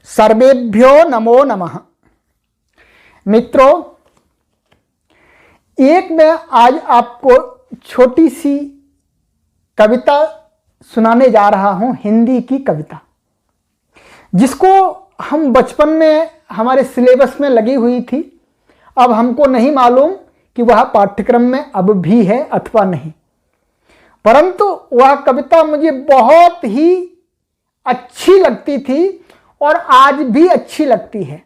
सर्वेभ्यो नमो नमः। मित्रों, एक मैं आज आपको छोटी सी कविता सुनाने जा रहा हूं, हिंदी की कविता, जिसको हम बचपन में हमारे सिलेबस में लगी हुई थी। अब हमको नहीं मालूम कि वह पाठ्यक्रम में अब भी है अथवा नहीं, परंतु वह कविता मुझे बहुत ही अच्छी लगती थी और आज भी अच्छी लगती है।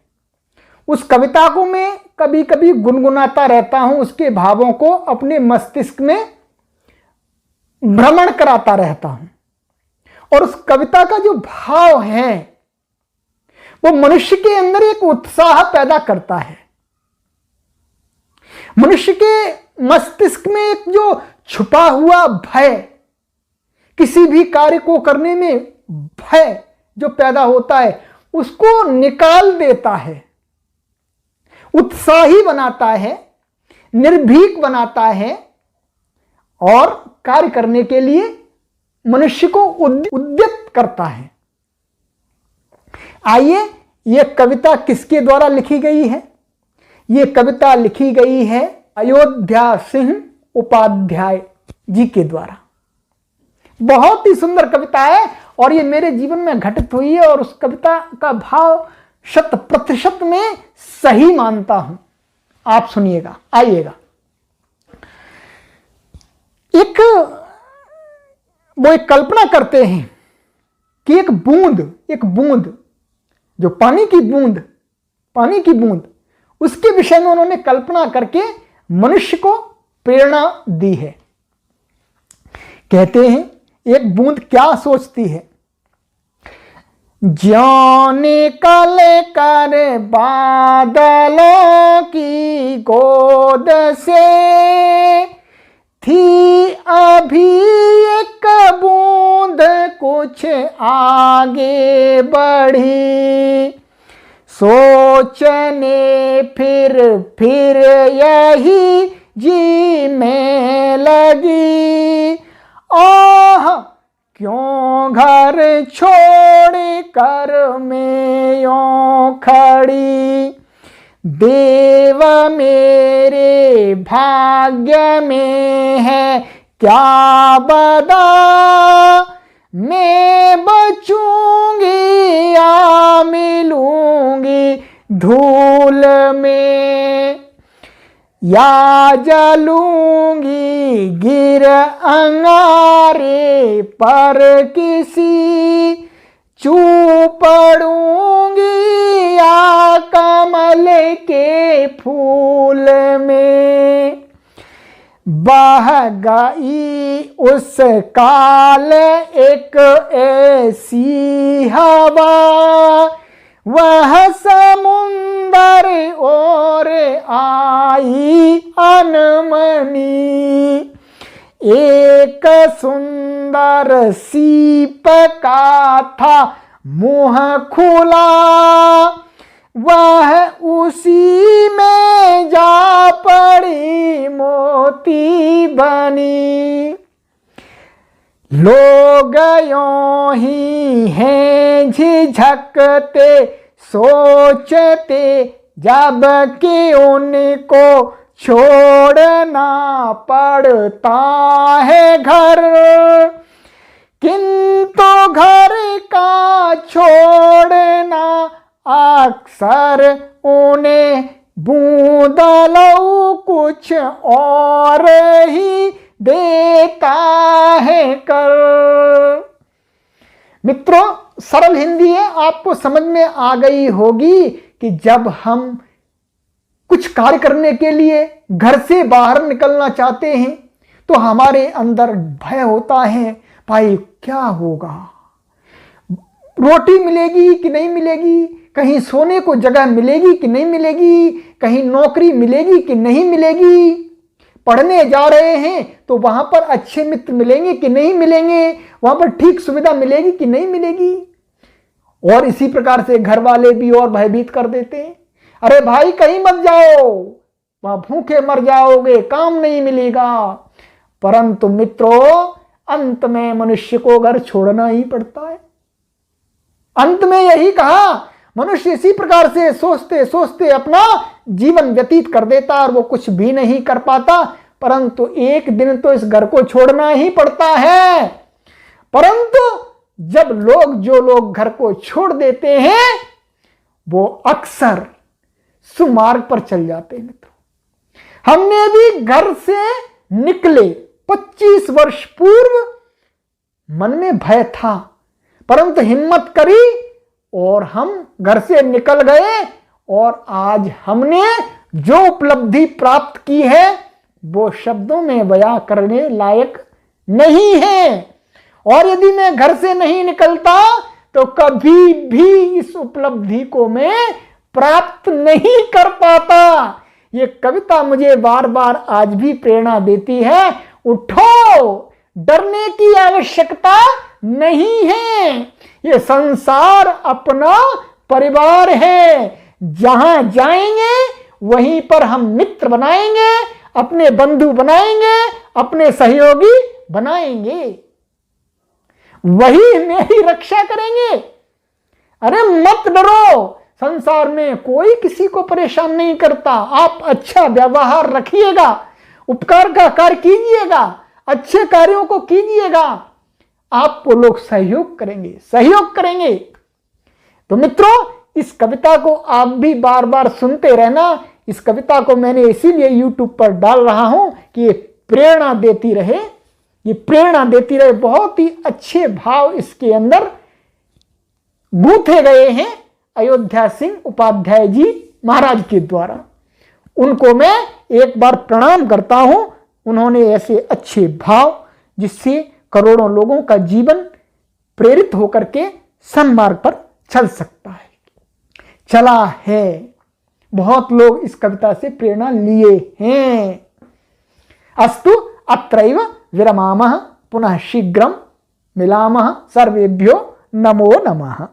उस कविता को मैं कभी कभी गुनगुनाता रहता हूं, उसके भावों को अपने मस्तिष्क में भ्रमण कराता रहता हूं। और उस कविता का जो भाव है वो मनुष्य के अंदर एक उत्साह पैदा करता है। मनुष्य के मस्तिष्क में एक जो छुपा हुआ भय, किसी भी कार्य को करने में भय जो पैदा होता है, उसको निकाल देता है, उत्साही बनाता है, निर्भीक बनाता है और कार्य करने के लिए मनुष्य को उद्यत करता है। आइए, यह कविता किसके द्वारा लिखी गई है? यह कविता लिखी गई है अयोध्या सिंह उपाध्याय जी के द्वारा। बहुत ही सुंदर कविता है और ये मेरे जीवन में घटित हुई है और उस कविता का भाव 100% में सही मानता हूं। आप सुनिएगा, आइएगा। वो एक कल्पना करते हैं कि एक बूंद जो पानी की बूंद उसके विषय में उन्होंने कल्पना करके मनुष्य को प्रेरणा दी है। कहते हैं, एक बूंद क्या सोचती है? ज्यों निकल कर बादलों की गोद से थी अभी एक बूंद कुछ आगे बढ़ी, सोचने फिर यही जी में लगी, आह क्यों घर छोड़ कर मैं यूं खड़ी, देव मेरे भाग्य में है क्या बदा, मैं बचूंगी या मिलूंगी धूल में, या जलूंगी गिर अंगारे पर किसी, चू पड़ूंगी या कमल के फूल में, बह गई उस काल एक ऐसी हवा, वह समुंदर और आई अनमनी, एक सुंदर सीप का था मुंह खुला, वह उसी में जा पड़ी मोती बनी, लोग यूं ही हैं झिझकते सोचते जब कि उनको छोड़ना पड़ता है घर, किंतु घर का छोड़ना अक्सर उन्हें बूंदलऊ कुछ और ही देता है कर। मित्रों, सरल हिंदी है, आपको समझ में आ गई होगी कि जब हम कुछ कार्य करने के लिए घर से बाहर निकलना चाहते हैं तो हमारे अंदर भय होता है, भाई क्या होगा, रोटी मिलेगी कि नहीं मिलेगी, कहीं सोने को जगह मिलेगी कि नहीं मिलेगी, कहीं नौकरी मिलेगी कि नहीं मिलेगी, पढ़ने जा रहे हैं तो वहां पर अच्छे मित्र मिलेंगे कि नहीं मिलेंगे, वहां पर ठीक सुविधा मिलेगी कि नहीं मिलेगी। और इसी प्रकार से घर वाले भी और भयभीत कर देते हैं, अरे भाई कहीं मत जाओ, वहां भूखे मर जाओगे, काम नहीं मिलेगा। परंतु मित्रों, अंत में मनुष्य को घर छोड़ना ही पड़ता है। अंत में यही कहा, मनुष्य इसी प्रकार से सोचते सोचते अपना जीवन व्यतीत कर देता और वो कुछ भी नहीं कर पाता, परंतु एक दिन तो इस घर को छोड़ना ही पड़ता है। परंतु जब जो लोग घर को छोड़ देते हैं वो अक्सर सुमार्ग पर चल जाते हैं। मित्रों, हमने भी घर से निकले 25 वर्ष पूर्व मन में भय था, परंतु हिम्मत करी और हम घर से निकल गए और आज हमने जो उपलब्धि प्राप्त की है वो शब्दों में बयां करने लायक नहीं है। और यदि मैं घर से नहीं निकलता तो कभी भी इस उपलब्धि को मैं प्राप्त नहीं कर पाता। ये कविता मुझे बार बार आज भी प्रेरणा देती है, उठो, डरने की आवश्यकता नहीं है। ये संसार अपना परिवार है, जहां जाएंगे वहीं पर हम मित्र बनाएंगे, अपने बंधु बनाएंगे, अपने सहयोगी बनाएंगे, वही मेरी रक्षा करेंगे। अरे मत डरो, संसार में कोई किसी को परेशान नहीं करता। आप अच्छा व्यवहार रखिएगा, उपकार का कार्य कीजिएगा, अच्छे कार्यों को कीजिएगा, आपको लोग सहयोग करेंगे। तो मित्रों, इस कविता को आप भी बार बार सुनते रहना। इस कविता को मैंने इसीलिए YouTube पर डाल रहा हूं कि ये प्रेरणा देती रहे, बहुत ही अच्छे भाव इसके अंदर गूंथे गए हैं अयोध्या सिंह उपाध्याय जी महाराज के द्वारा। उनको मैं एक बार प्रणाम करता हूं। उन्होंने ऐसे अच्छे भाव जिससे करोड़ों लोगों का जीवन प्रेरित होकर के सन्मार्ग पर चल सकता है, चला है। बहुत लोग इस कविता से प्रेरणा लिए हैं। अस्तु अत्रैव विरमामः, पुनः शीघ्रं मिलामः। सर्वेभ्यो नमो नमः।